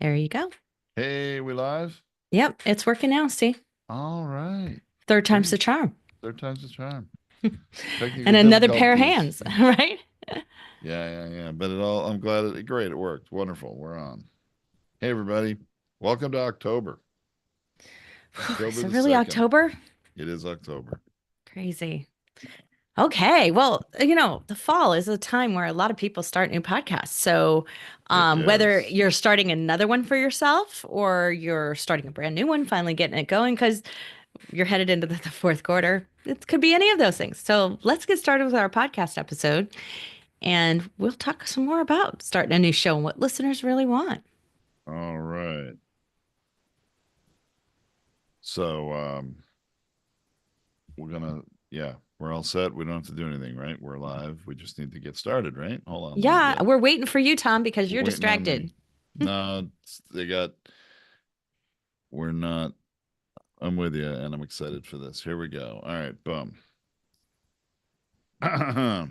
There you go. Hey, we live? Yep, it's working now. See, All right. third time's the Great. charm. Third time's the charm. Technical And another pair of difficulties. hands, right? Yeah. But I'm glad great. It worked. Wonderful. We're on. Hey, everybody. Welcome to October. Is October it the really 2nd. October? It is October. Crazy. Okay, well, the fall is a time where a lot of people start new podcasts. So, It whether is. you're starting another one for yourself or you're starting a brand new one, finally getting it going because you're headed into the fourth quarter, it could be any of those things. So, let's get started with our podcast episode and we'll talk some more about starting a new show and what listeners really want. All right. So, we're all set. We don't have to do anything, right? We're live. We just need to get started, right? Hold on. Let me Yeah, get we're waiting for you, Tom, because you're waiting on me. distracted. No, they got, we're not. I'm with you, and I'm excited for this. Here we go. All right, boom. There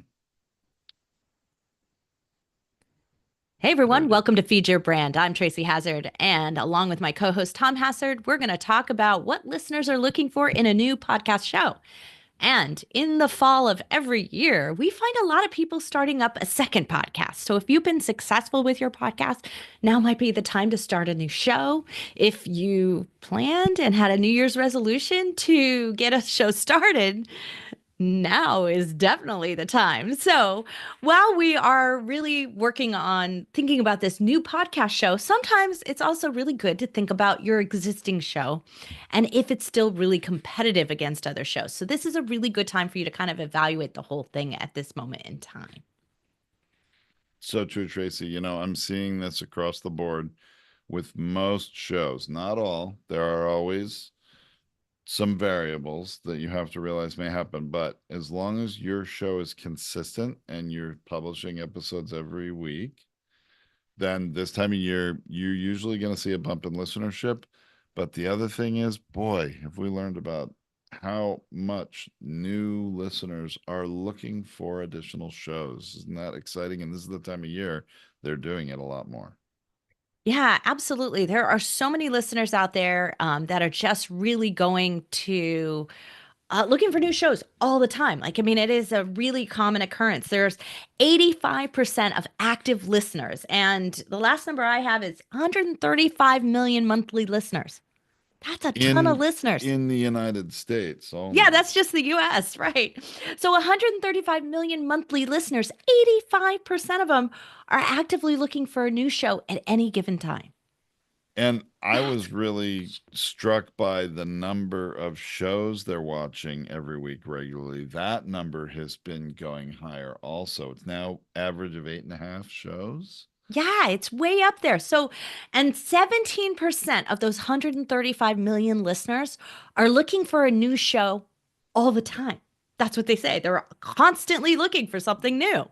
Hey everyone, it is. welcome to Feed Your Brand. I'm Tracy Hazard, and along with my co host Tom Hazard, we're going to talk about what listeners are looking for in a new podcast show. And in the fall of every year, we find a lot of people starting up a second podcast. So if you've been successful with your podcast, now might be the time to start a new show. If you planned and had a New Year's resolution to get a show started, now is definitely the time. So, while we are really working on thinking about this new podcast show, sometimes it's also really good to think about your existing show and if it's still really competitive against other shows. So, this is a really good time for you to kind of evaluate the whole thing at this moment in time. So true, Tracy. I'm seeing this across the board with most shows. Not all. There are always some variables that you have to realize may happen. But as long as your show is consistent and you're publishing episodes every week, then this time of year, you're usually going to see a bump in listenership. But the other thing is, boy, have we learned about how much new listeners are looking for additional shows. Isn't that exciting? And this is the time of year they're doing it a lot more. Yeah, absolutely. There are so many listeners out there that are just really going to looking for new shows all the time. Like, I mean, it is a really common occurrence. There's 85% of active listeners, and the last number I have is 135 million monthly listeners. That's a ton of In listeners. in the United States Yeah, only. that's just the US, right? So 135 million monthly listeners, 85% of them are actively looking for a new show at any given time. And I That's was really struck by the number of shows they're watching every week regularly. That number has been going higher also. It's now average of 8.5 shows. Yeah, it's way up there. So, and 17% of those 135 million listeners are looking for a new show all the time. That's what they say. They're constantly looking for something new.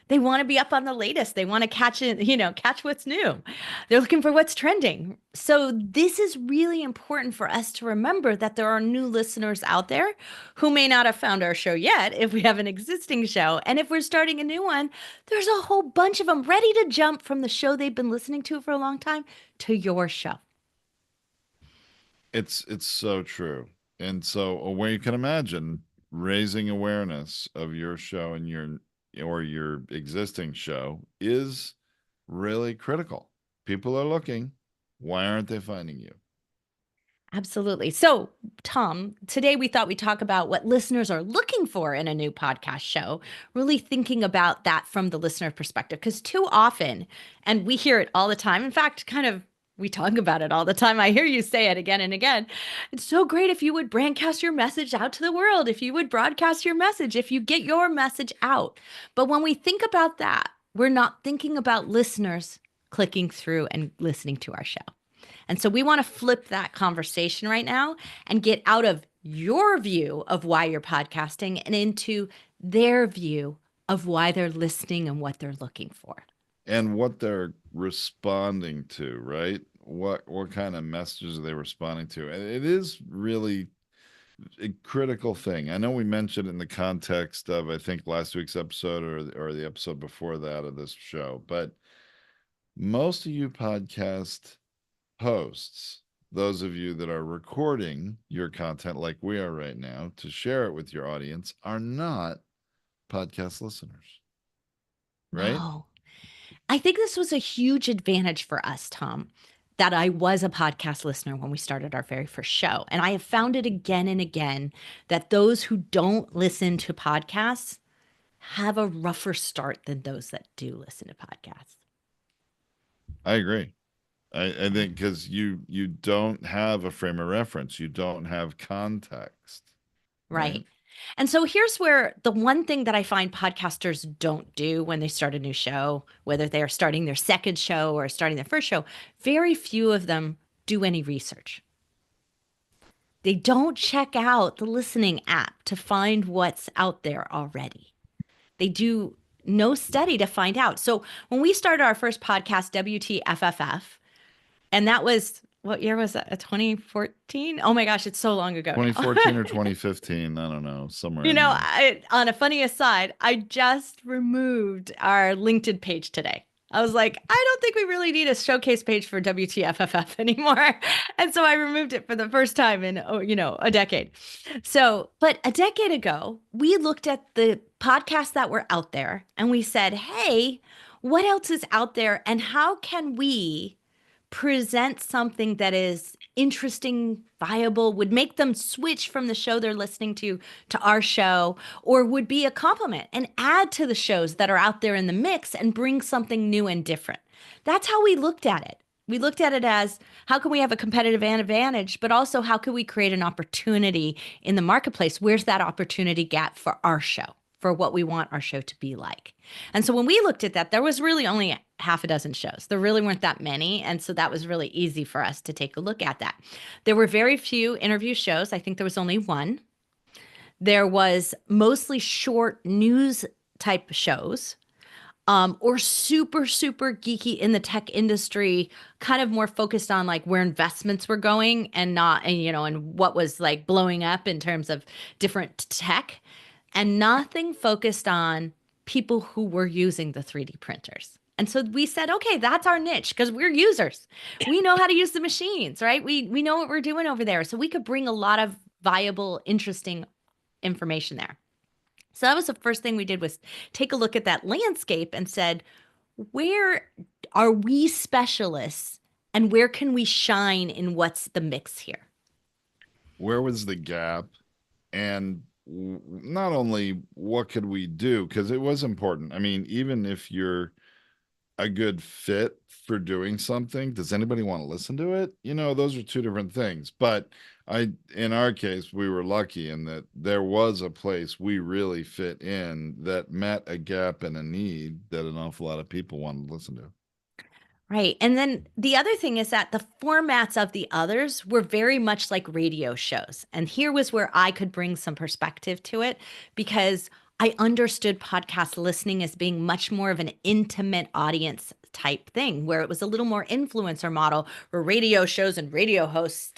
They want to be up on the latest. They want to catch it, catch what's new. They're looking for what's trending. So this is really important for us to remember that there are new listeners out there who may not have found our show yet if we have an existing show. And if we're starting a new one, there's a whole bunch of them ready to jump from the show they've been listening to for a long time to your show. It's so true. And so where you can imagine raising awareness of your show and your existing show is really critical. People are looking. Why aren't they finding you? Absolutely. So, Tom, today we thought we'd talk about what listeners are looking for in a new podcast show, really thinking about that from the listener perspective. Because too often, and we hear it all the time, in fact, kind of we talk about it all the time. I hear you say it again and again. It's so great if you would broadcast your message out to the world, if you would broadcast your message, if you get your message out. But when we think about that, we're not thinking about listeners clicking through and listening to our show. And so we want to flip that conversation right now and get out of your view of why you're podcasting and into their view of why they're listening and what they're looking for. And what they're responding to, right? What kind of messages are they responding to? And it is really a critical thing. I know we mentioned in the context of I think last week's episode or the episode before that of this show, but most of you podcast hosts, those of you that are recording your content like we are right now to share it with your audience, are not podcast listeners, right? No. I think this was a huge advantage for us, Tom, that I was a podcast listener when we started our very first show. And I have found it again and again that those who don't listen to podcasts have a rougher start than those that do listen to podcasts. I agree. I think because you don't have a frame of reference, you don't have context, right? Right. And so here's where the one thing that I find podcasters don't do when they start a new show, whether they are starting their second show or starting their first show, very few of them do any research. They don't check out the listening app to find what's out there already. They do no study to find out. So when we started our first podcast, WTFFF, and that was, what year was that? 2014? Oh my gosh, it's so long ago now. 2014 or 2015, I don't know, somewhere You in know, there. on a funny aside, I just removed our LinkedIn page today. I was like, I don't think we really need a showcase page for WTFFF anymore. And so I removed it for the first time in, a decade. So, but a decade ago, we looked at the podcasts that were out there and we said, hey, what else is out there? And how can we present something that is interesting, viable, would make them switch from the show they're listening to our show, or would be a compliment and add to the shows that are out there in the mix and bring something new and different. That's how we looked at it. We looked at it as how can we have a competitive advantage, but also how can we create an opportunity in the marketplace? Where's that opportunity gap for our show, for what we want our show to be like? And so when we looked at that, there was really only half a dozen shows. There really weren't that many. And so that was really easy for us to take a look at that. There were very few interview shows. I think there was only one. There was mostly short news type shows. Or super, super geeky in the tech industry, kind of more focused on like where investments were going and not, and what was like blowing up in terms of different tech, and nothing focused on people who were using the 3D printers. And so we said, okay, that's our niche because we're users. We know how to use the machines, right? We know what we're doing over there. So we could bring a lot of viable, interesting information there. So that was the first thing we did, was take a look at that landscape and said, where are we specialists and where can we shine in what's the mix here? Where was the gap? And not only what could we do, because it was important. I mean, even if you're a good fit for doing something, does anybody want to listen to it? Those are two different things. But in our case, we were lucky in that there was a place we really fit in that met a gap and a need that an awful lot of people wanted to listen to. Right. And then the other thing is that the formats of the others were very much like radio shows. And here was where I could bring some perspective to it, because I understood podcast listening as being much more of an intimate audience type thing, where it was a little more influencer model, where radio shows and radio hosts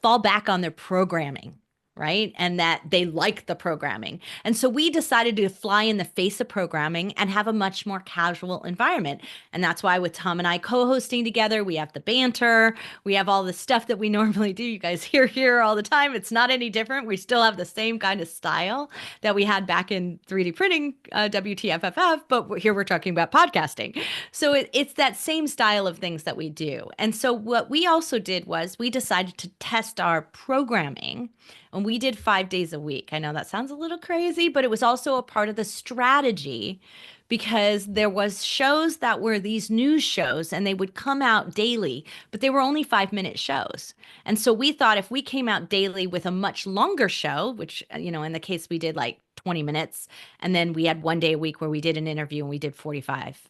fall back on their programming, right? And that they like the programming. And so we decided to fly in the face of programming and have a much more casual environment. And that's why with Tom and I co-hosting together, we have the banter, we have all the stuff that we normally do. You guys hear here all the time. It's not any different. We still have the same kind of style that we had back in 3D printing, WTFFF, but here we're talking about podcasting. So it's that same style of things that we do. And so what we also did was we decided to test our programming, and we did 5 days a week. I know that sounds a little crazy, but it was also a part of the strategy, because there was shows that were these news shows and they would come out daily, but they were only 5-minute shows. And so we thought if we came out daily with a much longer show, which, in the case we did like 20 minutes, and then we had one day a week where we did an interview and we did 45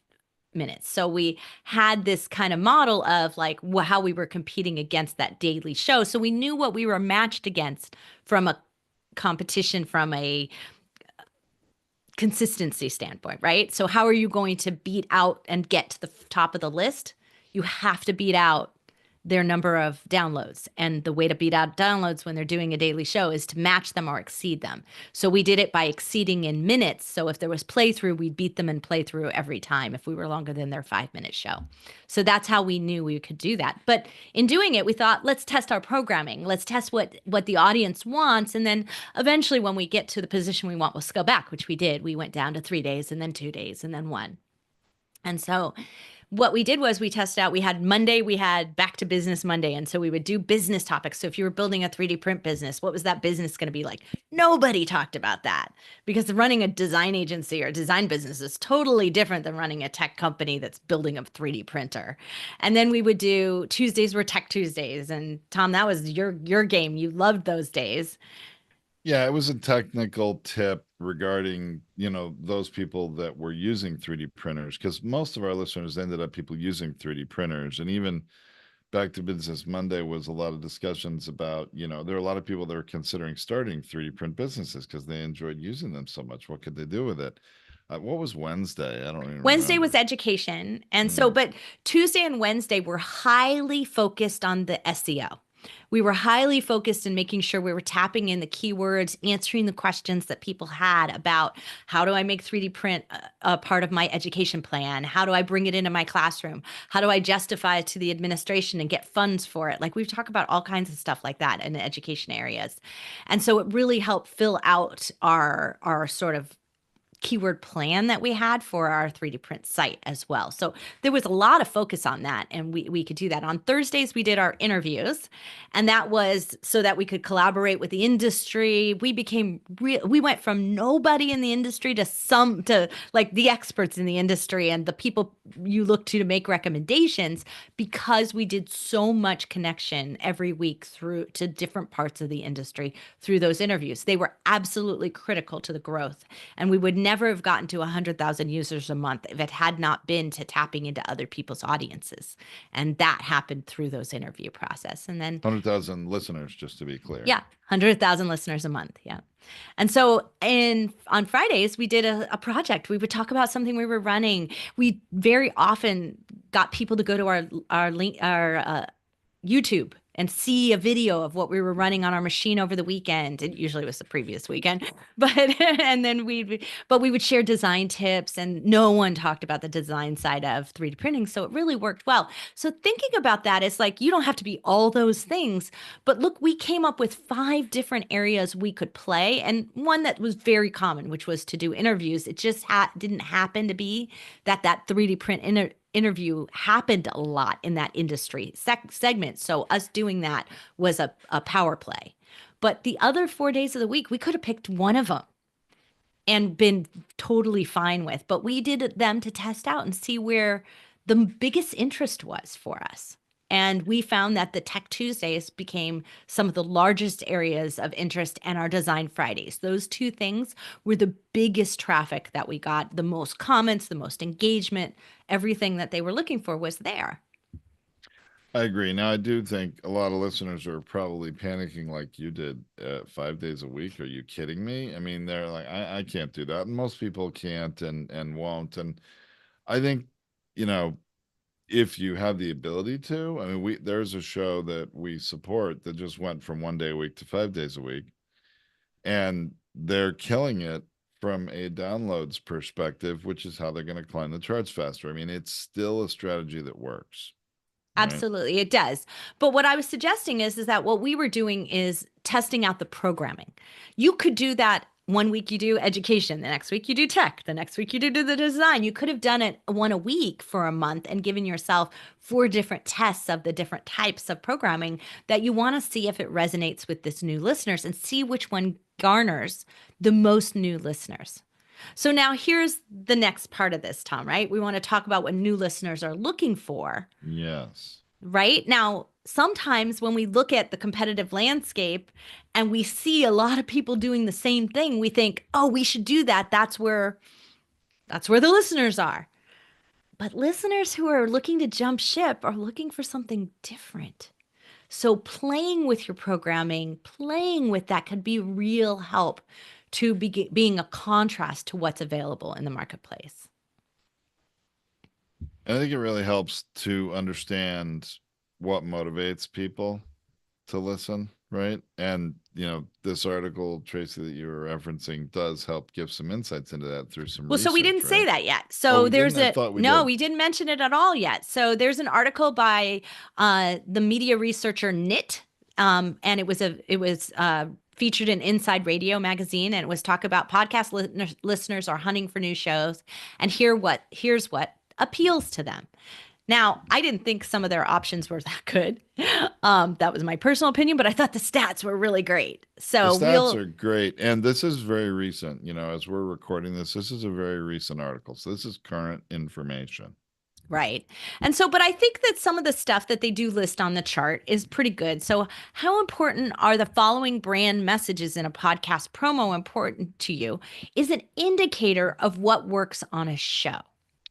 minutes. So we had this kind of model of like how we were competing against that daily show. So we knew what we were matched against from a competition, from a consistency standpoint, right? So how are you going to beat out and get to the top of the list? You have to beat out their number of downloads. And the way to beat out downloads when they're doing a daily show is to match them or exceed them. So we did it by exceeding in minutes. So if there was playthrough, we'd beat them in playthrough every time if we were longer than their 5 minute show. So that's how we knew we could do that. But in doing it, we thought, let's test our programming. Let's test what the audience wants. And then eventually when we get to the position we want, we'll scale back, which we did. We went down to 3 days and then 2 days and then one. And so what we did was we tested out, we had Monday, we had back to business Monday. And so we would do business topics. So if you were building a 3D print business, what was that business going to be like? Nobody talked about that because running a design agency or design business is totally different than running a tech company that's building a 3D printer. And then we would do Tuesdays were Tech Tuesdays. And Tom, that was your game. You loved those days. Yeah, it was a technical tip regarding, those people that were using 3D printers, because most of our listeners ended up people using 3D printers. And even Back to Business Monday was a lot of discussions about, there are a lot of people that are considering starting 3D print businesses because they enjoyed using them so much. What could they do with it? What was Wednesday? I don't even Wednesday remember. was education. And so, Mm. but Tuesday and Wednesday were highly focused on the SEO. We were highly focused in making sure we were tapping in the keywords, answering the questions that people had about how do I make 3D print a part of my education plan? How do I bring it into my classroom? How do I justify it to the administration and get funds for it? Like we've talked about all kinds of stuff like that in the education areas. And so it really helped fill out our sort of keyword plan that we had for our 3D print site as well. So there was a lot of focus on that, and we could do that. On Thursdays, we did our interviews, and that was so that we could collaborate with the industry. We went from nobody in the industry to like the experts in the industry and the people you look to make recommendations because we did so much connection every week through to different parts of the industry through those interviews. They were absolutely critical to the growth, and we would never have gotten to 100,000 users a month if it had not been to tapping into other people's audiences. And that happened through those interview process. And then 100,000 listeners, just to be clear. yeah, 100,000 listeners a month. Yeah. And so on Fridays, we did a project. We would talk about something we were running. We very often got people to go to our YouTube and see a video of what we were running on our machine over the weekend. It usually was the previous weekend, but and then we would share design tips, and no one talked about the design side of 3D printing, so it really worked well. So thinking about that, it's like you don't have to be all those things, but look, we came up with 5 different areas we could play, and one that was very common, which was to do interviews. It just didn't happen to be that 3D print interview happened a lot in that industry segment. So us doing that was a power play. But the other 4 days of the week, we could have picked one of them and been totally fine with. But we did them to test out and see where the biggest interest was for us. And we found that the Tech Tuesdays became some of the largest areas of interest, and our Design Fridays. Those 2 things were the biggest traffic that we got, the most comments, the most engagement, everything that they were looking for was there. I agree. Now, I do think a lot of listeners are probably panicking like you did 5 days a week. Are you kidding me? I mean, they're like, I can't do that. And most people can't and won't. And I think, you know, if you have the ability to, I mean, there's a show that we support that just went from 1 day a week to 5 days a week, and they're killing it from a downloads perspective, which is how they're going to climb the charts faster. I mean, it's still a strategy that works, right? Absolutely, it does. But what I was suggesting is that what we were doing is testing out the programming. You could do that one week you do education, the next week you do tech, the next week you do the design. You could have done it one a week for a month and given yourself 4 different tests of the different types of programming that you want to see if it resonates with this new listeners and see which one garners the most new listeners. So now here's the next part of this, Tom, right? We want to talk about what new listeners are looking for. Yes. Right? Now, sometimes when we look at the competitive landscape and we see a lot of people doing the same thing, we think, "Oh, we should do that. That's where the listeners are." But listeners who are looking to jump ship are looking for something different. So playing with your programming, playing with that could be real help to being a contrast to what's available in the marketplace. And I think it really helps to understand what motivates people to listen, right? And this article, Tracy, that you were referencing does help give some insights into that through some Well, so we research, didn't say right? that yet. Oh, So we didn't? there's I a thought we no, did. we didn't mention it at all yet. So there's an article by the media researcher Nit, and it was featured in Inside Radio magazine, and it was talk about podcast listeners are hunting for new shows, and here's what appeals to them. Now, I didn't think some of their options were that good. That was my personal opinion, but I thought the stats were really great. The So stats we'll are great. And this is very recent. As we're recording this is a very recent article. So this is current information. Right. And so, but I think that some of the stuff that they do list on the chart is pretty good. So, how important are the following brand messages in a podcast promo important to you is an indicator of what works on a show.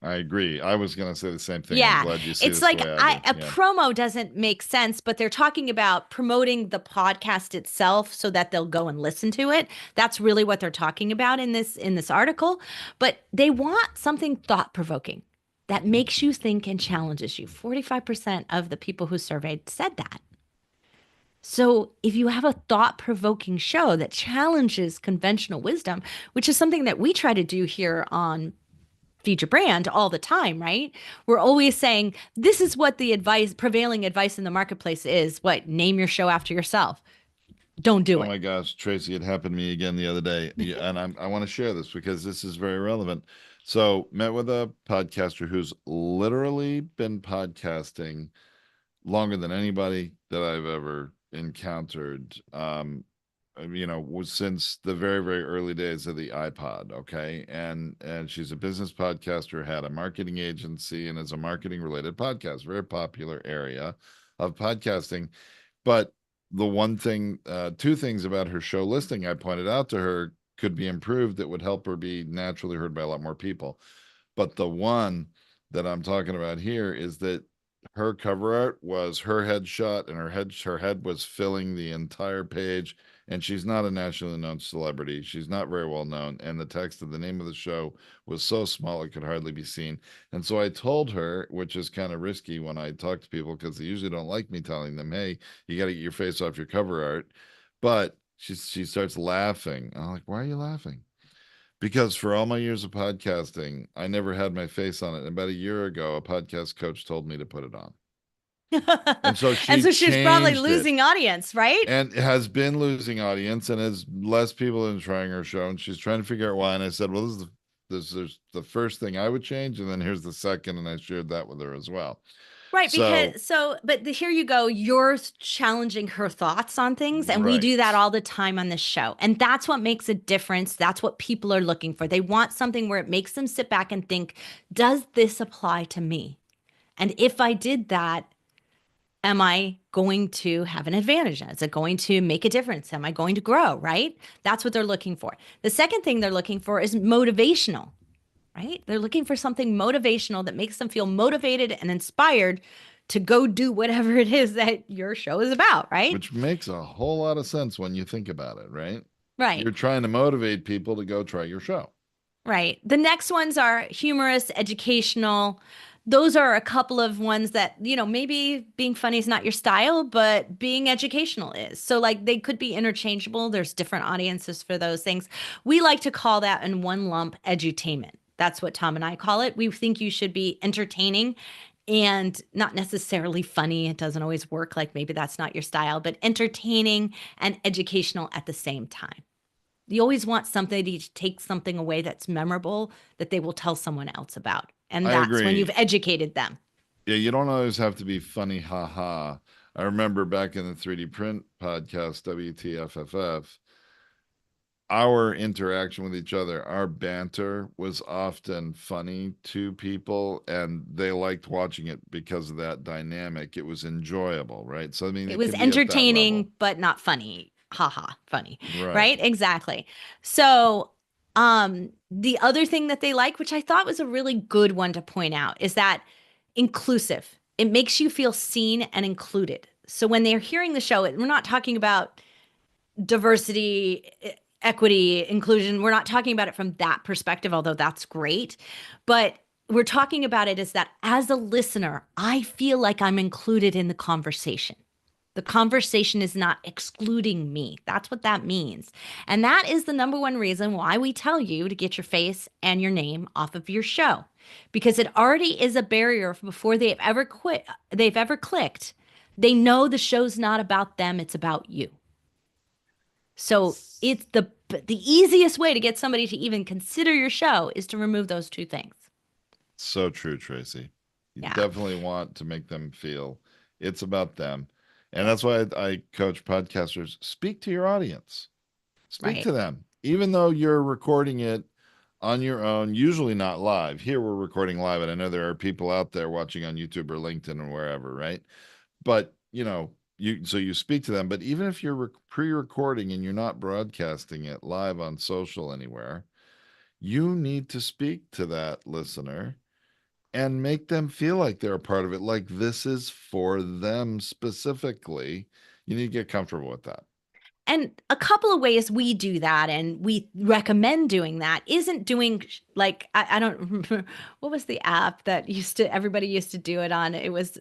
I agree. I was going to say the same thing. I'm Yeah. glad you see It's this the like way I do. a Yeah. promo doesn't make sense, but they're talking about promoting the podcast itself so that they'll go and listen to it. That's really what they're talking about in this article, but they want something thought-provoking that makes you think and challenges you. 45% of the people who surveyed said that. So, if you have a thought provoking show that challenges conventional wisdom, which is something that we try to do here on Feed Your Brand all the time, right? We're always saying, this is what the prevailing advice in the marketplace is. What? Name your show after yourself. Don't do Oh it. my gosh, Tracy, it happened to me again the other day. Yeah, and I want to share this because this is very relevant. So, met with a podcaster who's literally been podcasting longer than anybody that I've ever encountered. Was since the very, very early days of the iPod. Okay. And she's a business podcaster, had a marketing agency, and is a marketing related podcast, very popular area of podcasting. But the one thing, two things about her show listing I pointed out to her could be improved that would help her be naturally heard by a lot more people. But the one that I'm talking about here is that her cover art was her headshot, and her head was filling the entire page. And she's not a nationally known celebrity. She's not very well known. And the text of the name of the show was so small it could hardly be seen. And so I told her, which is kind of risky when I talk to people because they usually don't like me telling them, hey, you got to get your face off your cover art. But she starts laughing. I'm like, why are you laughing? Because for all my years of podcasting, I never had my face on it. And about a year ago, a podcast coach told me to put it on. And so And she so she's probably changed it losing audience, right? and has been losing audience and has less people in trying her show. And she's trying to figure out why. And I said, well, this is the first thing I would change. And then here's the second. And I shared that with her as well. Right, So, because here you go, you're challenging her thoughts on things, and we do that right. all the time on this show. And that's what makes a difference. That's what people are looking for. They want something where it makes them sit back and think, does this apply to me? And if I did that, am I going to have an advantage? Is it going to make a difference? Am I going to grow? Right? That's what they're looking for. The second thing they're looking for is motivational, right? They're looking for something motivational that makes them feel motivated and inspired to go do whatever it is that your show is about, right? Which makes a whole lot of sense when you think about it, right? Right. You're trying to motivate people to go try your show. Right. The next ones are humorous, educational. Those are a couple of ones that, maybe being funny is not your style, but being educational is. So, like, they could be interchangeable. There's different audiences for those things. We like to call that in one lump edutainment. That's what Tom and I call it. We think you should be entertaining and not necessarily funny. It doesn't always work. Like, maybe that's not your style, but entertaining and educational at the same time. You always want somebody to take something away that's memorable that they will tell someone else about. And I that's when you've agree. educated them. Yeah, you don't always have to be funny, haha. I remember back in the 3D print podcast, WTFFF, our interaction with each other, our banter was often funny to people, and they liked watching it because of that dynamic. It was enjoyable, right? So, I mean, It it was can be at that entertaining, level. but not funny. Haha, funny. Right. Right? Exactly. So, the other thing that they like, which I thought was a really good one to point out, is that inclusive. It makes you feel seen and included. So when they're hearing the show, we're not talking about diversity, equity, inclusion. We're not talking about it from that perspective, although that's great. But we're talking about it is that as a listener, I feel like I'm included in the conversation. The conversation is not excluding me. That's what that means. And that is the number one reason why we tell you to get your face and your name off of your show, because it already is a barrier before they've ever clicked. They know the show's not about them, it's about you. So it's the easiest way to get somebody to even consider your show is to remove those two things. So true, Tracy. You Yeah, definitely want to make them feel it's about them. And that's why I coach podcasters, speak to your audience. Speak right. to them. Even though you're recording it on your own, usually not live. Here we're recording live, and I know there are people out there watching on YouTube or LinkedIn or wherever, right? But you speak to them. But even if you're pre-recording and you're not broadcasting it live on social anywhere, you need to speak to that listener and make them feel like they're a part of it, like this is for them specifically. You need to get comfortable with that. And a couple of ways we do that, and we recommend doing that, isn't doing like I don't remember what was the app that everybody used to do it on. It was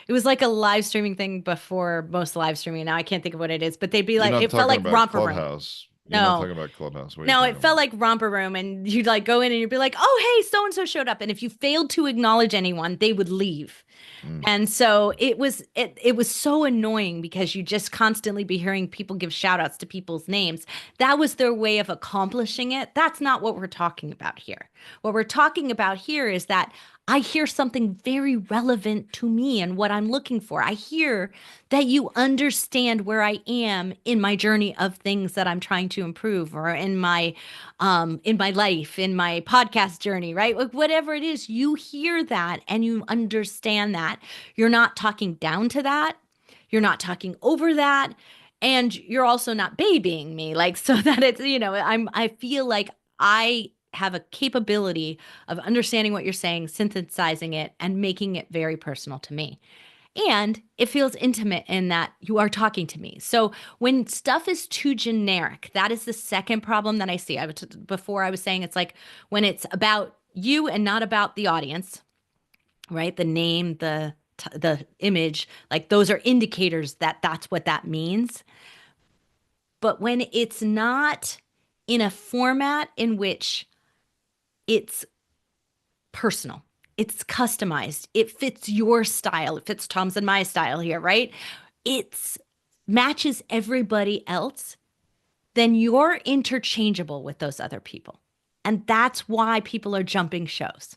like a live streaming thing before most live streaming. Now I can't think of what it is, but they'd be You're like not it felt talking like about Romper Room. Clubhouse. You're not No, talking about Clubhouse. What are you no, it talking felt about? like Romper Room, and you'd like go in and you'd be like, "Oh, hey, so and so showed up," and if you failed to acknowledge anyone, they would leave. Mm. And so it was so annoying because you just constantly be hearing people give shout outs to people's names. That was their way of accomplishing it. That's not what we're talking about here. What we're talking about here is that I hear something very relevant to me and what I'm looking for. I hear that you understand where I am in my journey of things that I'm trying to improve, or in my life, in my podcast journey, right? Like whatever it is, you hear that and you understand that. You're not talking down to that. You're not talking over that. And you're also not babying me, like, so that it's, I feel like I have a capability of understanding what you're saying, synthesizing it, and making it very personal to me. And it feels intimate in that you are talking to me. So when stuff is too generic, that is the second problem that I see. Before I was saying it's like when it's about you and not about the audience, right? The name, the image, like those are indicators that that's what that means. But when it's not in a format in which it's personal, it's customized, it fits your style, it fits Tom's and my style here, right? It's matches everybody else, then you're interchangeable with those other people. And that's why people are jumping shows.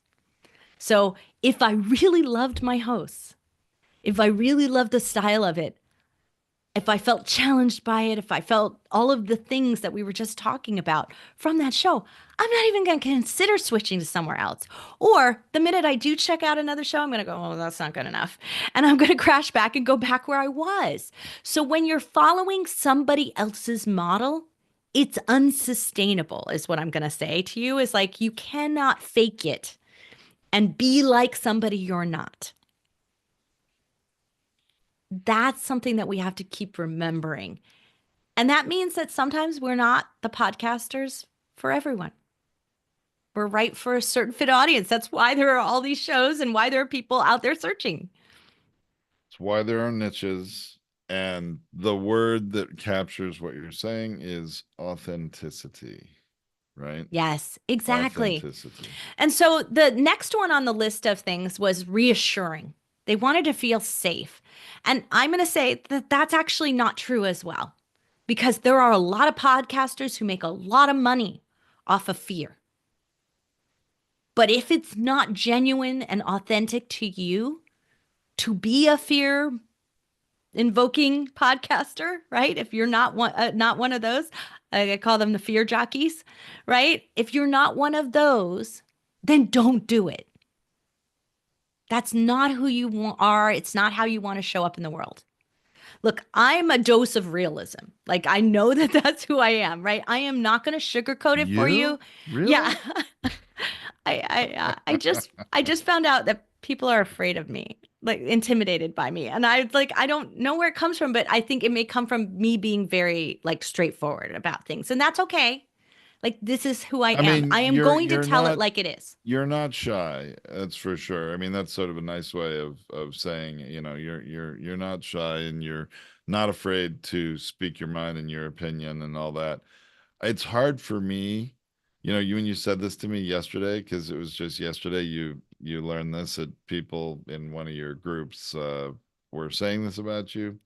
So if I really loved my hosts, if I really loved the style of it, if I felt challenged by it, if I felt all of the things that we were just talking about from that show, I'm not even going to consider switching to somewhere else. Or the minute I do check out another show, I'm going to go, oh, that's not good enough. And I'm going to crash back and go back where I was. So when you're following somebody else's model, it's unsustainable, is what I'm going to say to you, is like you cannot fake it and be like somebody you're not. That's something that we have to keep remembering. And that means that sometimes we're not the podcasters for everyone. We're right for a certain fit audience. That's why there are all these shows and why there are people out there searching. It's why there are niches. And the word that captures what you're saying is authenticity, right? Yes, exactly. Authenticity. And so the next one on the list of things was reassuring. They wanted to feel safe. And I'm going to say that that's actually not true as well, because there are a lot of podcasters who make a lot of money off of fear. But if it's not genuine and authentic to you to be a fear invoking podcaster, right? If you're not one of those, I call them the fear jockeys, right? If you're not one of those, then don't do it. That's not who you are. It's not how you want to show up in the world. Look, I'm a dose of realism. Like I know that that's who I am, right? I am not going to sugarcoat it for you. You? Yeah. Really? I just found out that people are afraid of me, like intimidated by me. And I don't know where it comes from, but I think it may come from me being very like straightforward about things. And that's okay. Like, this is who I I am. mean, I am going to tell it like it is. you're not shy. That's for sure. I mean, that's sort of a nice way of saying, you're not shy and you're not afraid to speak your mind and your opinion and all that. It's hard for me, when you said this to me yesterday, because it was just yesterday you learned this that people in one of your groups were saying this about you.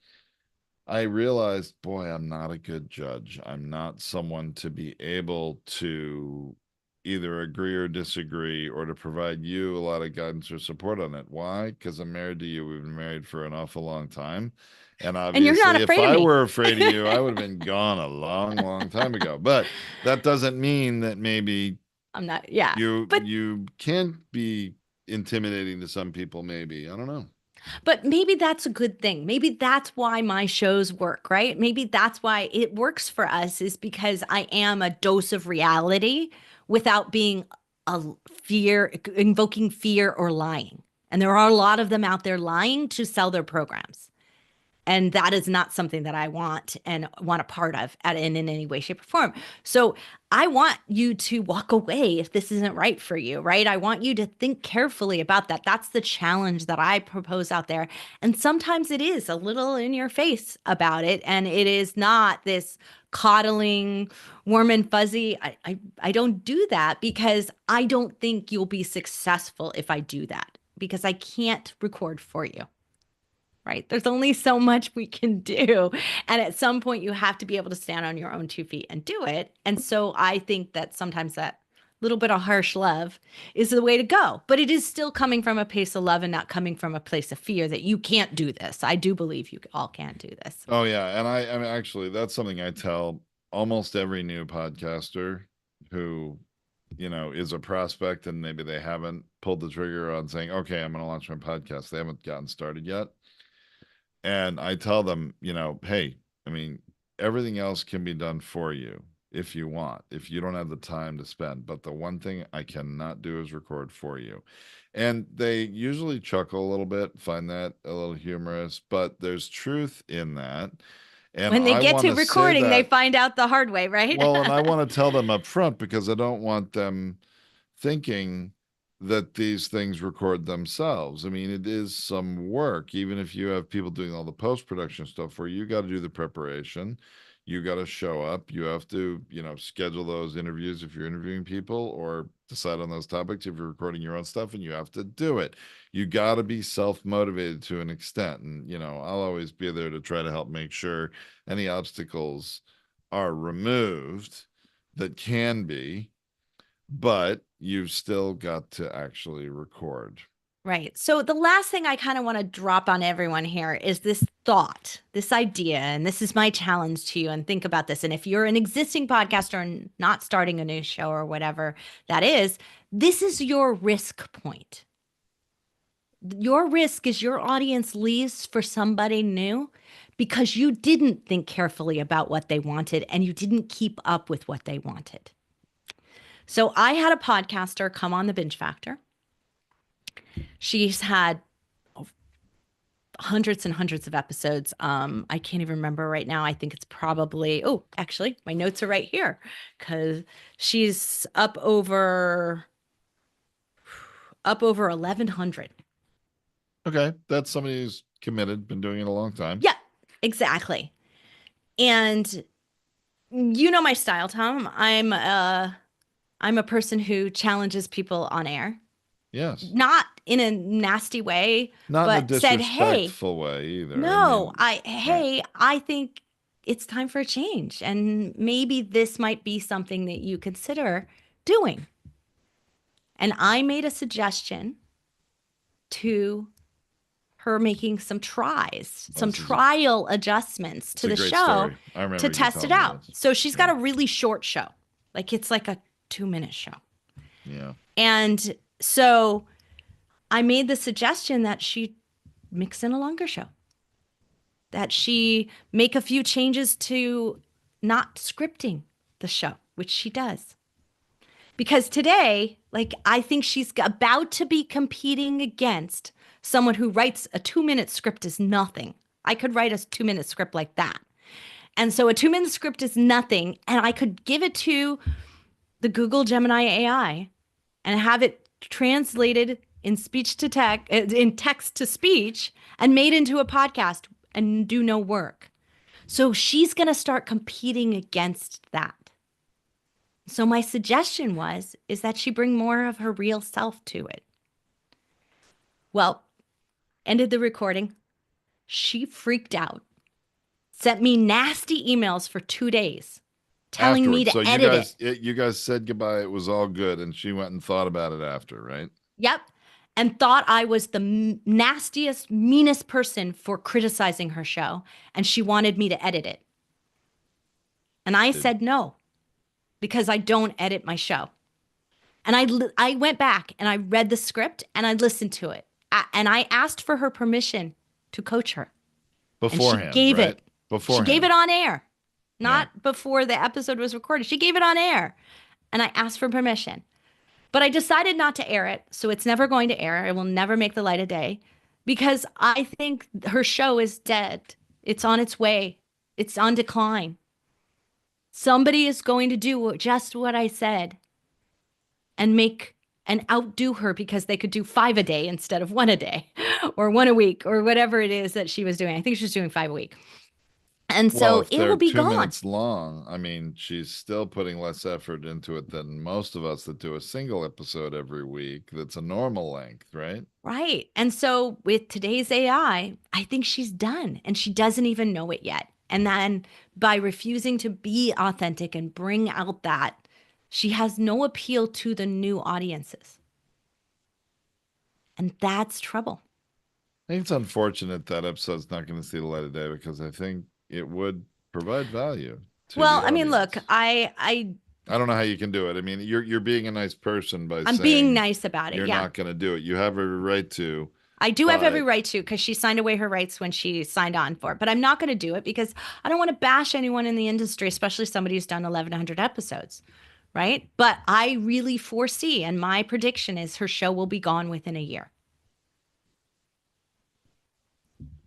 I realized, boy, I'm not a good judge. I'm not someone to be able to either agree or disagree or to provide you a lot of guidance or support on it. Why? Because I'm married to you. We've been married for an awful long time. And And you're not obviously, if afraid of I me. were afraid of you, I would have been gone a long, long time ago. But that doesn't mean that maybe I'm not, yeah. But you can't be intimidating to some people, maybe. I don't know. But maybe that's a good thing. Maybe that's why my shows work, right? Maybe that's why it works for us, is because I am a dose of reality without being a fear, invoking fear or lying. And there are a lot of them out there lying to sell their programs. And that is not something that I want and want a part of in any way, shape, or form. So I want you to walk away if this isn't right for you, right? I want you to think carefully about that. That's the challenge that I propose out there. And sometimes it is a little in your face about it. And it is not this coddling, warm and fuzzy. I don't do that because I don't think you'll be successful if I do that, because I can't record for you. Right? There's only so much we can do. And at some point, you have to be able to stand on your own 2 feet and do it. And so I think that sometimes that little bit of harsh love is the way to go. But it is still coming from a place of love and not coming from a place of fear that you can't do this. I do believe you all can do this. Oh yeah, and I mean actually that's something I tell almost every new podcaster who, is a prospect and maybe they haven't pulled the trigger on saying, "Okay, I'm going to launch my podcast." They haven't gotten started yet. And I tell them, hey, I mean, everything else can be done for you if you want, if you don't have the time to spend. But the one thing I cannot do is record for you. And they usually chuckle a little bit, find that a little humorous, but there's truth in that. And When they I get want to to say recording, they that, find out the hard way, right? well, and I want to tell them up front because I don't want them thinking that these things record themselves. I mean, it is some work, even if you have people doing all the post production stuff where you got to do the preparation, you got to show up, you have to, schedule those interviews if you're interviewing people or decide on those topics if you're recording your own stuff, and you have to do it. You got to be self motivated to an extent. And, I'll always be there to try to help make sure any obstacles are removed that can be, but you've still got to actually record. Right. So the last thing I kind of want to drop on everyone here is this thought, this idea, and this is my challenge to you. And think about this. And if you're an existing podcaster and not starting a new show or whatever that is, this is your risk point. Your risk is your audience leaves for somebody new because you didn't think carefully about what they wanted and you didn't keep up with what they wanted. So I had a podcaster come on the Binge Factor. She's had hundreds and hundreds of episodes. I can't even remember right now. I think it's probably, oh, actually, my notes are right here because she's up over 1,100. Okay, that's somebody who's committed, been doing it a long time. Yeah, exactly. And you know my style, Tom. I'm a person who challenges people on air. Yes. Not in a nasty way, Not in a but said, "Hey, disrespectful way either. no, Right. I think it's time for a change, and maybe this might be something that you consider doing." And I made a suggestion to her making some tries, some trial adjustments to the show to test it out. So she's got a really short show. Like it's like a 2-minute show. Yeah. And so I made the suggestion that she mix in a longer show, that she make a few changes to not scripting the show, which she does. Because today, like, I think she's about to be competing against someone who writes a 2-minute script is nothing. I could write a 2-minute script like that. And so a 2-minute script is nothing. And I could give it to the Google Gemini AI and have it translated in speech to text, in text to speech, and made into a podcast and do no work. So she's going to start competing against that. So my suggestion was is that she bring more of her real self to it. Well, ended the recording. She freaked out, sent me nasty emails for 2 days telling me Afterwards. to So edit it. you guys said goodbye. It was all good. And she went and thought about it after, right? Yep. And thought I was the nastiest, meanest person for criticizing her show. And she wanted me to edit it. And I Did, said no, because I don't edit my show. And I went back and I read the script and I listened to it. And I asked for her permission to coach her. And she beforehand, gave right? it. She gave it Beforehand. on air, Yeah. not before the episode was recorded. She gave it on air. And I asked for permission. But I decided not to air it. So it's never going to air. It will never make the light of day because I think her show is dead. It's on its way, it's on decline. Somebody is going to do just what I said and make and outdo her because they could do 5 a day instead of 1 a day or 1 a week or whatever it is that she was doing. I think she was doing 5 a week. And Well, so if it they're will be two gone. minutes long, I mean, she's still putting less effort into it than most of us that do a single episode every week. That's a normal length, right? Right. And so with today's I think she's done and she doesn't even know it yet. And then by refusing to be authentic and bring out that, she has no appeal to the new audiences. And that's trouble. I think it's unfortunate that episode's not going to see the light of day because I think it would provide value to Well, the I mean, look, audience. I don't know how you can do it. I mean, you're being a nice person by I'm being saying nice about it. you're Yeah. not going to do it. You have every right to, I do have every but right to because she signed away her rights when she signed on for it. But I'm not going to do it because I don't want to bash anyone in the industry, especially somebody who's done 1,100 episodes. Right. But I really foresee, and my prediction is her show will be gone within a year.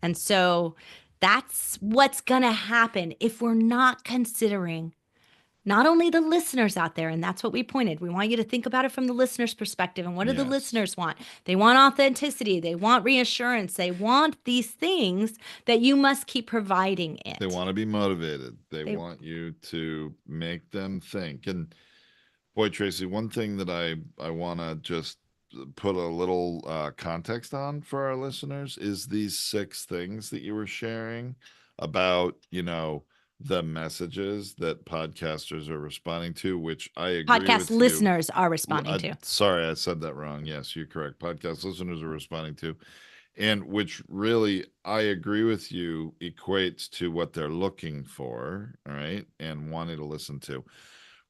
And so that's what's going to happen if we're not considering not only the listeners out there, and that's what we pointed. We want you to think about it from the listener's perspective. And what do the yes, listeners want? They want authenticity, they want reassurance, they want these things that you must keep providing they it. want to be motivated. They They want you to make them think. And boy, Tracy, one thing that I want to just put a little context on for our listeners is these 6 things that you were sharing about, the messages that podcasters are responding to, which I agree podcast with you. listeners are responding to. Sorry, I said that wrong. Yes, you're correct. Podcast listeners are responding to, and which really I agree with you equates to what they're looking for, all right, and wanting to listen to.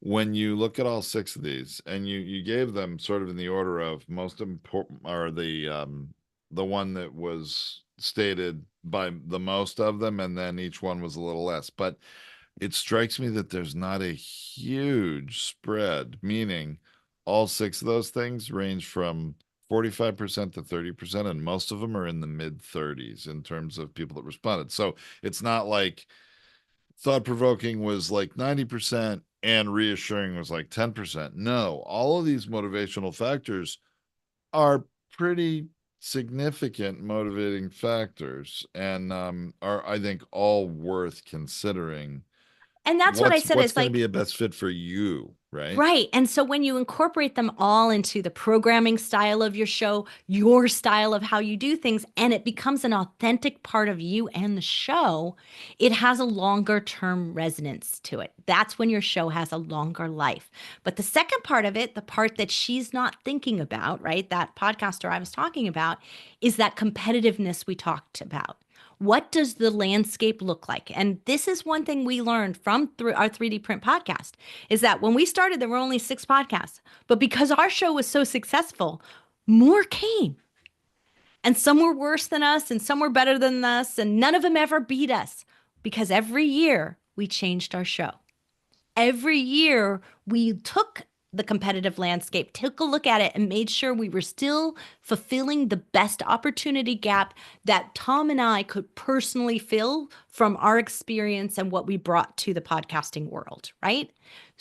When you look at all 6 of these, and you gave them sort of in the order of most important, or the one that was stated by the most of them, and then each one was a little less. But it strikes me that there's not a huge spread, meaning all 6 of those things range from 45% to 30%, and most of them are in the mid 30s in terms of people that responded. So it's not like thought provoking was like 90% and reassuring was like 10%. No, all of these motivational factors are pretty significant motivating factors, and are, I think, all worth considering. And that's what I said What's is going to like, be a best fit for you, right? right. And so when you incorporate them all into the programming style of your show, your style of how you do things, and it becomes an authentic part of you and the show, it has a longer term resonance to it. That's when your show has a longer life. But the second part of it, the part that she's not thinking about, right? That podcaster I was talking about, is that competitiveness we talked about. What does the landscape look like? And this is one thing we learned from our 3D print podcast is that when we started, there were only 6 podcasts. But because our show was so successful, more came. And some were worse than us, and some were better than us, and none of them ever beat us because every year we changed our show. Every year we took the competitive landscape, took a look at it, and made sure we were still fulfilling the best opportunity gap that Tom and I could personally fill from our experience and what we brought to the podcasting world, right?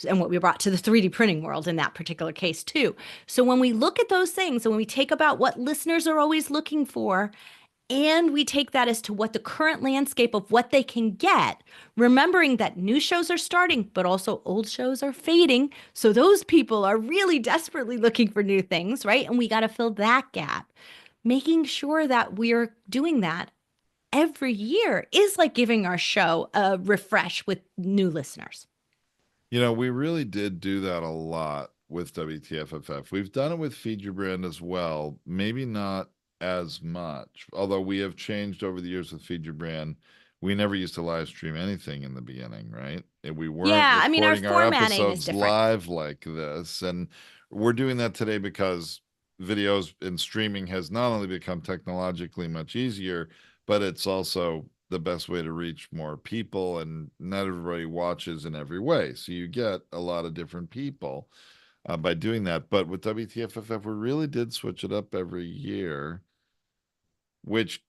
And what we brought to the 3D printing world in that particular case, too. So when we look at those things and when we take about what listeners are always looking for, and we take that as to what the current landscape of what they can get, remembering that new shows are starting, but also old shows are fading. So those people are really desperately looking for new things, right? And we got to fill that gap. Making sure that we're doing that every year is like giving our show a refresh with new listeners. We really did do that a lot with WTFFF. We've done it with Feed Your Brand as well. Maybe not as much, although we have changed over the years with Feed Your Brand. We never used to live stream anything in the beginning, right? And we weren't Yeah, I mean, our recording our formatting is episodes different. live like this. And we're doing that today because videos and streaming has not only become technologically much easier, but it's also the best way to reach more people, and not everybody watches in every way. So you get a lot of different people by doing that. But with WTFFF, we really did switch it up every year, which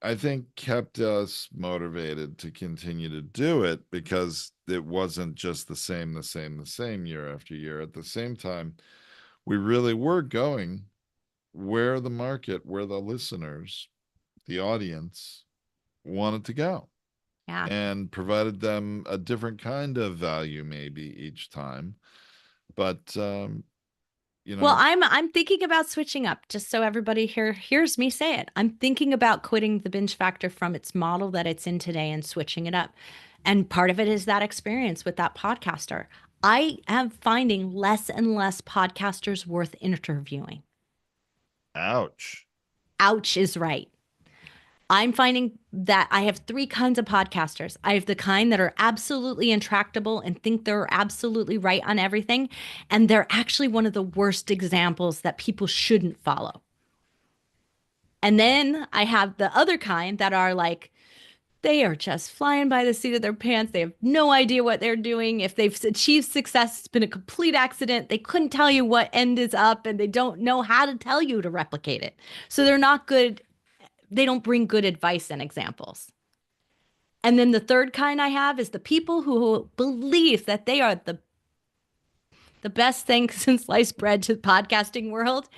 I think kept us motivated to continue to do it, because it wasn't just the same year after year. At the same time, we really were going where the market, where the listeners, the audience wanted to go, Yeah. and provided them a different kind of value maybe each time. But Well, I'm thinking about switching up, just so everybody here hears me say it. I'm thinking about quitting the binge factor from its model that it's in today and switching it up. And part of it is that experience with that podcaster. I am finding less and less podcasters worth interviewing. ouch. Ouch is right. I'm finding that I have three kinds of podcasters. I have the kind that are absolutely intractable and think they're absolutely right on everything. And they're actually one of the worst examples that people shouldn't follow. And then I have the other kind that are like, they are just flying by the seat of their pants. They have no idea what they're doing. If they've achieved success, it's been a complete accident. They couldn't tell you what end is up, and they don't know how to tell you to replicate it. So they're not good. They don't bring good advice and examples. And then the third kind I have is the people who believe that they are the best thing since sliced bread to the podcasting world.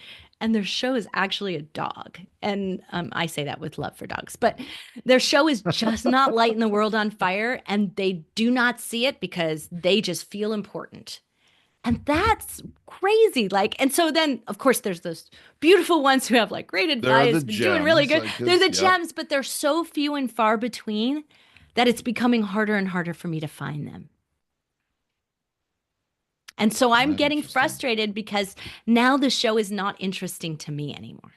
And their show is actually a dog. And I say that with love for dogs, but their show is just not lighting the world on fire. And they do not see it because they just feel important. And that's crazy. Like, and so then, of course, there's those beautiful ones who have like great There are the advice, been doing really gems, good. I They're guess. the Yep. gems, but they're so few and far between that it's becoming harder and harder for me to find them. And so I'm getting Interesting. frustrated because now the show is not interesting to me anymore.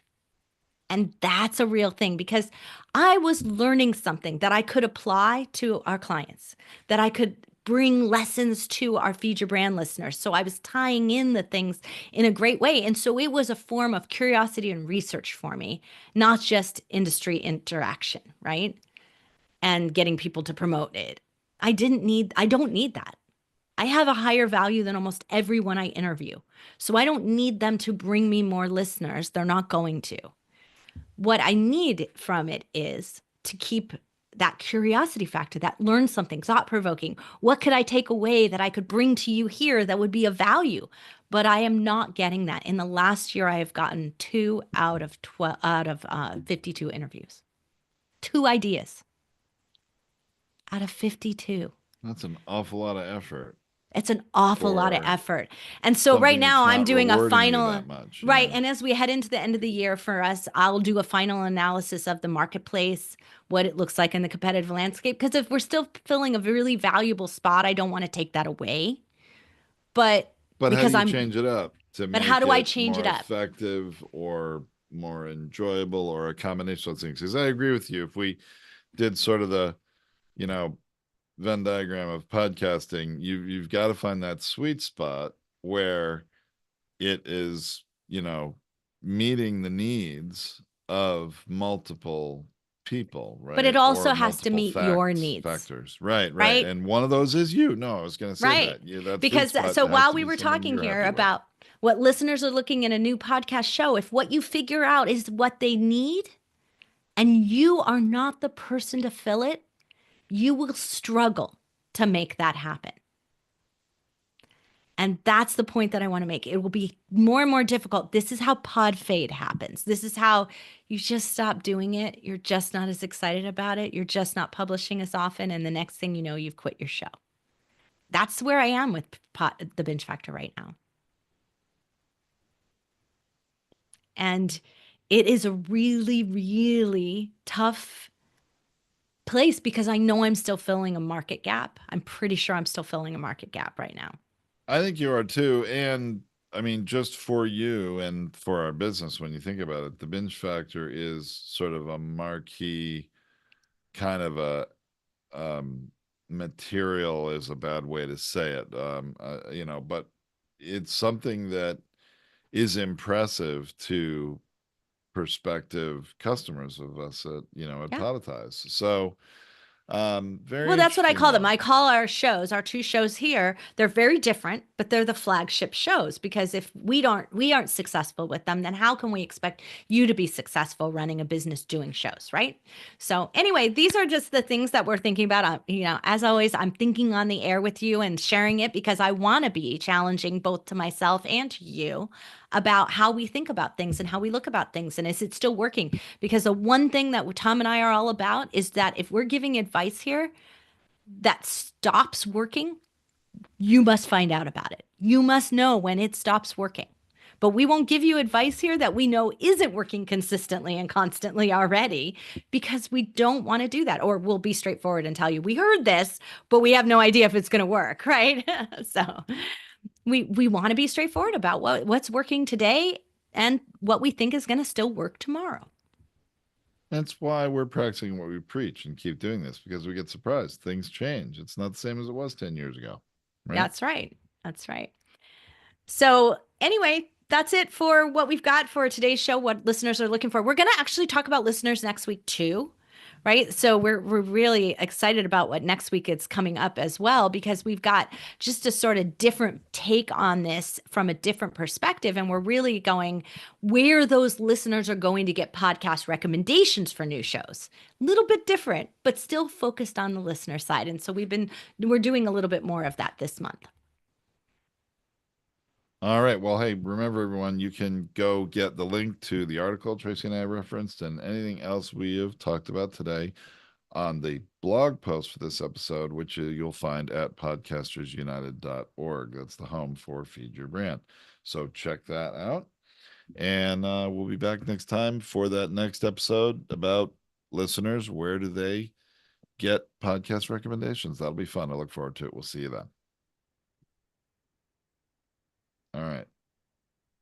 And that's a real thing, because I was learning something that I could apply to our clients, that I could bring lessons to our Feed Your Brand listeners. So I was tying in the things in a great way. And so it was a form of curiosity and research for me, not just industry interaction, right? And getting people to promote it. I don't need that. I have a higher value than almost everyone I interview. So I don't need them to bring me more listeners. They're not going to. What I need from it is to keep that curiosity factor, that learn something, thought provoking. What could I take away that I could bring to you here that would be of value? But I am not getting that. In the last year, I have gotten 2 out of 52 interviews, 2 ideas out of 52. That's an awful lot of effort It's an awful lot of for effort. And so right something that's now I'm not doing a rewarding you final, that much. right. Yeah. And as we head into the end of the year for us, I'll do a final analysis of the marketplace, what it looks like in the competitive landscape. Because if we're still filling a really valuable spot, I don't want to take that away. But But how do because you I'm, change it up to but how make do I it change it more up? effective or more enjoyable, or a combination of things? Because I agree with you. If we did sort of the, you know, Venn diagram of podcasting, you've got to find that sweet spot where it is, meeting the needs of multiple people, But it right? also Or has to multiple meet your needs, factors. Right, right. right? And one of those is you. No, I was going to say Right. that. Yeah, that food Because spot so has while to we be were someone talking you're here happy with. about what listeners are looking in a new podcast show, if what you figure out is what they need and you are not the person to fill it, you will struggle to make that happen. And that's the point that I want to make. It will be more and more difficult. This is how pod fade happens. This is how you just stop doing it. You're just not as excited about it. You're just not publishing as often. And the next thing you know, you've quit your show. That's where I am with the binge factor right now. And it is a really, really tough place because I know I'm still filling a market gap. I'm pretty sure I'm still filling a market gap right now. I think you are too. And I mean, just for you and for our business, when you think about it, the binge factor is sort of a marquee kind of a material is a bad way to say it. But it's something that is impressive to prospective customers of us at Yeah. Podetize. So very Well, that's what I interesting call them. though. I call our shows, our two shows here, they're very different, but they're the flagship shows because if we aren't successful with them, then how can we expect you to be successful running a business doing shows, right? So, anyway, these are just the things that we're thinking about. As always, I'm thinking on the air with you and sharing it because I want to be challenging both to myself and to you about how we think about things and how we look about things and is it still working? Because the one thing that Tom and I are all about is that if we're giving advice here, that stops working, you must find out about it. You must know when it stops working. But we won't give you advice here that we know isn't working consistently and constantly already because we don't want to do that. Or we'll be straightforward and tell you, we heard this, but we have no idea if it's going to work, right? So we want to be straightforward about what's working today and what we think is going to still work tomorrow. That's why we're practicing what we preach and keep doing this because we get surprised. Things change. It's not the same as it was 10 years ago, right? That's right. That's right. So, anyway, that's it for what we've got for today's show, what listeners are looking for. We're going to actually talk about listeners next week too, right? So, we're really excited about what next week is coming up as well because we've got just a sort of different take on this from a different perspective and we're really going where those listeners are going to get podcast recommendations for new shows. A little bit different, but still focused on the listener side. And so we're doing a little bit more of that this month. All right. Well, hey, remember everyone, you can go get the link to the article Tracy and I referenced and anything else we have talked about today on the blog post for this episode, which you'll find at podcastersunited.org. That's the home for Feed Your Brand. So check that out. And we'll be back next time for that next episode about listeners. Where do they get podcast recommendations? That'll be fun. I look forward to it. We'll see you then. All right.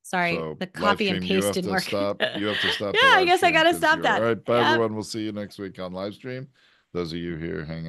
Sorry, So the live copy and stream, you paste have didn't to work. stop. You have to stop Yeah, the I live guess I stream got to because stop you're that. all right. Bye, Yep. everyone. We'll see you next week on live stream. Those of you here, hang on.